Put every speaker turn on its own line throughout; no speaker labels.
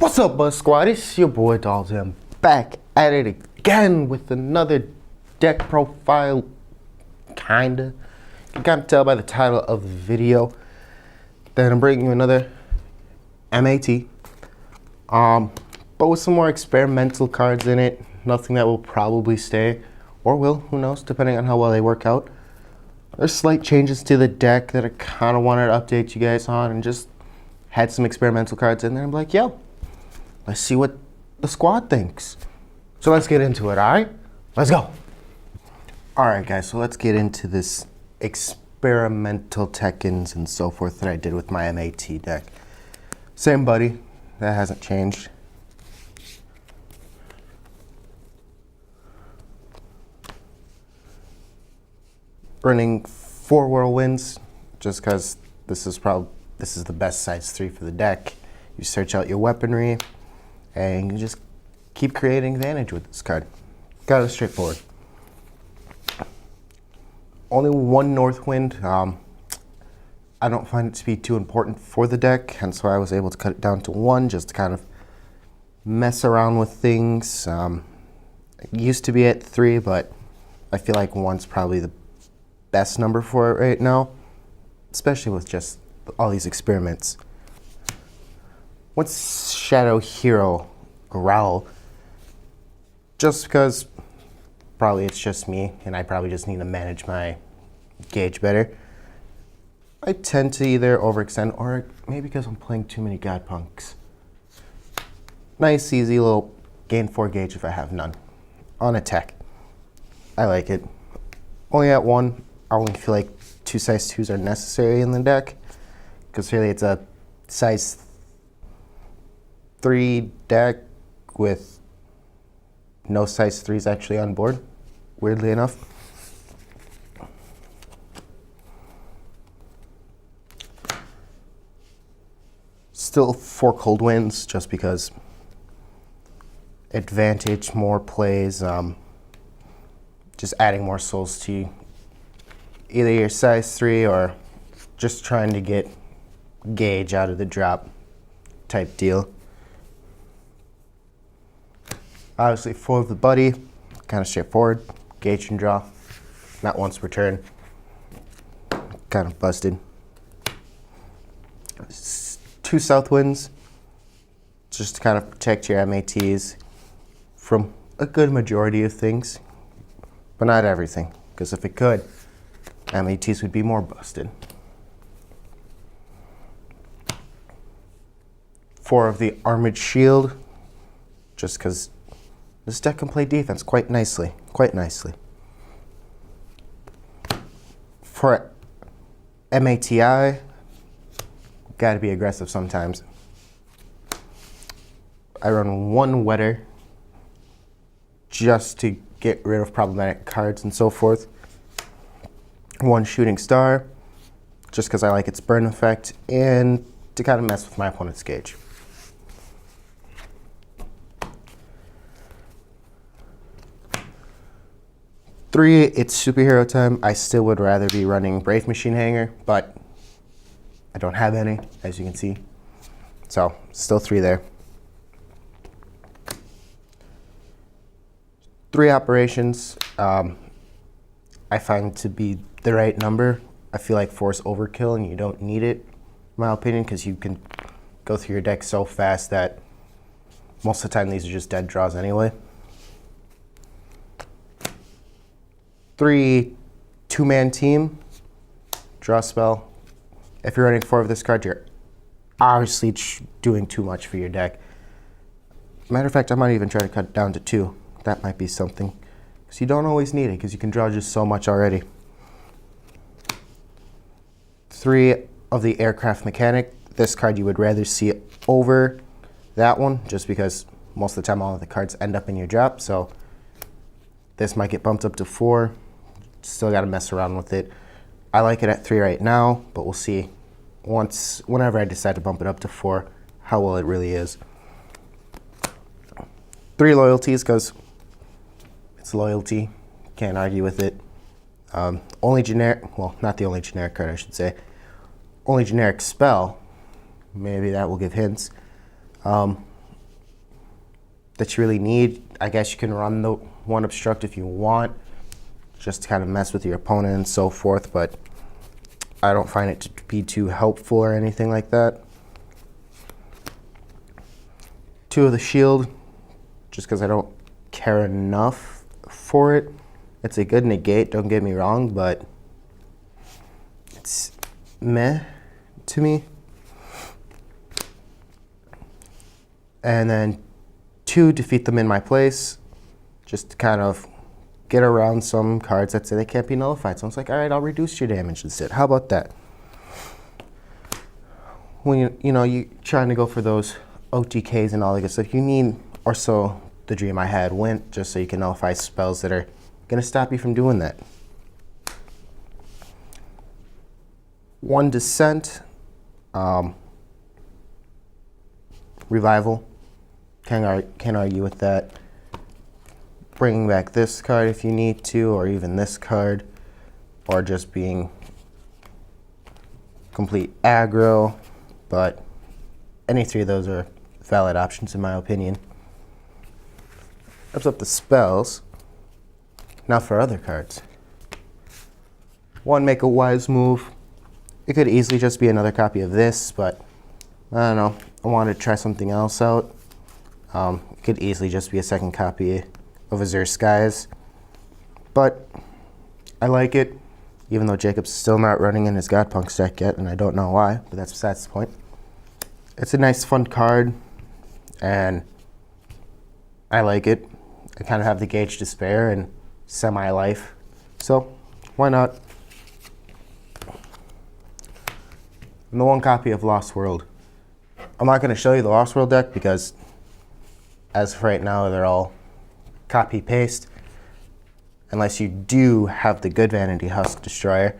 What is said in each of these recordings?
What's up, Buzz Squad? It's your boy Dalton, back at it again with another deck profile, kinda. You can tell by the title of the video that I'm bringing you another M.A.T. But with some more experimental cards in it. Nothing that will probably stay, or will, who knows, depending on how well they work out. There's slight changes to the deck that I kind of wanted to update you guys on, and just had some experimental cards in there. I'm like, yo, let's see what the squad thinks. So let's get into it, all right? Let's go. All right, guys, so let's get into this experimental tech-ins and so forth that I did with my M.A.T. deck. Same buddy, that hasn't changed. Running 4 whirlwinds, just because this is the best size 3 for the deck. You search out your weaponry, and you just keep creating advantage with this card. Kind of straightforward. Only 1 north wind. I don't find it to be too important for the deck, and so I was able to cut it down to 1 just to kind of mess around with things. It used to be at 3, but I feel like 1's probably the best number for it right now, especially with just all these experiments. What's Shadow Hero Growl? Just because probably it's just me and I probably just need to manage my gauge better. I tend to either overextend or maybe because I'm playing too many God Punks. Nice, easy little gain 4 gauge if I have none. On attack. I like it. Only at 1. I only feel like 2 size 2s are necessary in the deck, because really it's a size 3 deck with no size 3s actually on board, weirdly enough. Still 4 cold winds, just because advantage, more plays, just adding more souls to either your size 3 or just trying to get gauge out of the drop type deal. Obviously 4 of the buddy, kind of straightforward. Gauge and draw, not once per turn. Kind of busted. 2 south winds, just to kind of protect your M.A.Ts from a good majority of things, but not everything, because if it could, M.A.Ts would be more busted. 4 of the Armored Shield, just because this deck can play defense quite nicely, For M.A.T.I, gotta be aggressive sometimes. I run 1 Wetter, just to get rid of problematic cards and so forth. 1 Shooting Star, just because I like its burn effect, and to kind of mess with my opponent's gauge. Three, it's superhero time. I still would rather be running Brave Machine Hanger, but I don't have any, as you can see. So, still 3 there. 3 operations. I find to be the right number. I feel like 4 is overkill and you don't need it, in my opinion, because you can go through your deck so fast that most of the time these are just dead draws anyway. 3, 2-man team, draw spell. If you're running 4 of this card, you're obviously doing too much for your deck. Matter of fact, I might even try to cut it down to 2. That might be something, because you don't always need it, because you can draw just so much already. 3 of the Aircraft Mechanic. This card you would rather see over that one, just because most of the time all of the cards end up in your drop, so this might get bumped up to 4. Still got to mess around with it. I like it at 3 right now, but we'll see whenever I decide to bump it up to 4, how well it really is. 3 loyalties, because it's loyalty. Can't argue with it. Only generic, well, not the only generic card, I should say. Only generic spell. Maybe that will give hints. that you really need. I guess you can run the one obstruct if you want, just to kind of mess with your opponent and so forth, but I don't find it to be too helpful or anything like that. 2 of the shield, just because I don't care enough for it. It's a good negate, don't get me wrong, but it's meh to me. And then 2, defeat them in my place, just to kind of get around some cards that say they can't be nullified. So it's like, all right, I'll reduce your damage instead. How about that? When you're trying to go for those OTKs and all that good stuff, you need, or so the dream I had went, just so you can nullify spells that are gonna stop you from doing that. 1 Descent, Revival, can't argue with that. Bringing back this card if you need to, or even this card, or just being complete aggro, but any 3 of those are valid options in my opinion. Ups up the spells. Now for other cards. 1, make a wise move. It could easily just be another copy of this, but I don't know. I wanted to try something else out. It could easily just be a second copy of Azure Skies, but I like it, even though Jacob's still not running in his Godpunk deck yet, and I don't know why, but that's besides the point. It's a nice, fun card, and I like it. I kind of have the gauge to spare and semi-life, so why not? And the 1 copy of Lost World. I'm not going to show you the Lost World deck because as of right now, they're all copy-paste. Unless you do have the good Vanity Husk Destroyer,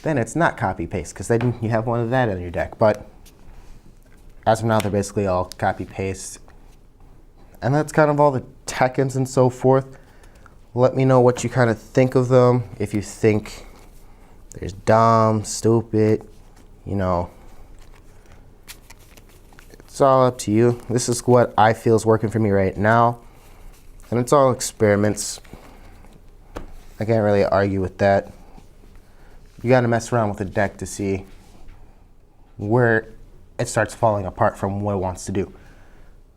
then it's not copy-paste because then you have one of that in your deck. But as of now, they're basically all copy-paste. And that's kind of all the tech-ins and so forth. Let me know what you kind of think of them. If you think there's dumb, stupid, it's all up to you. This is what I feel is working for me right now. And it's all experiments. I can't really argue with that. You gotta mess around with the deck to see where it starts falling apart from what it wants to do.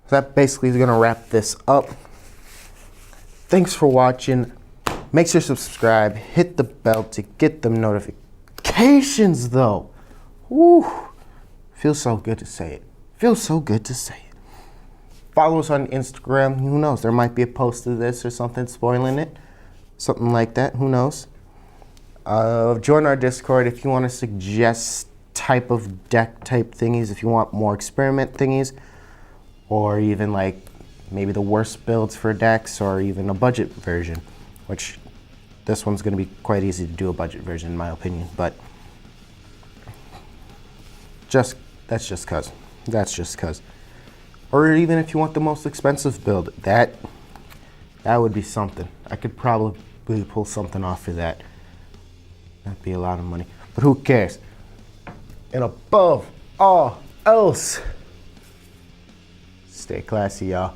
So that basically is gonna wrap this up. Thanks for watching. Make sure to subscribe, hit the bell to get the notifications though. Woo! Feels so good to say it. Feels so good to say it. Follow us on Instagram. Who knows? There might be a post of this or something spoiling it. Something like that. Who knows? Join our Discord if you want to suggest type of deck type thingies. If you want more experiment thingies. Or even like maybe the worst builds for decks. Or even a budget version. Which this one's going to be quite easy to do a budget version in my opinion. But that's just cuz. Or even if you want the most expensive build, that would be something. I could probably pull something off for that. That'd be a lot of money. But who cares? And above all else, stay classy, y'all.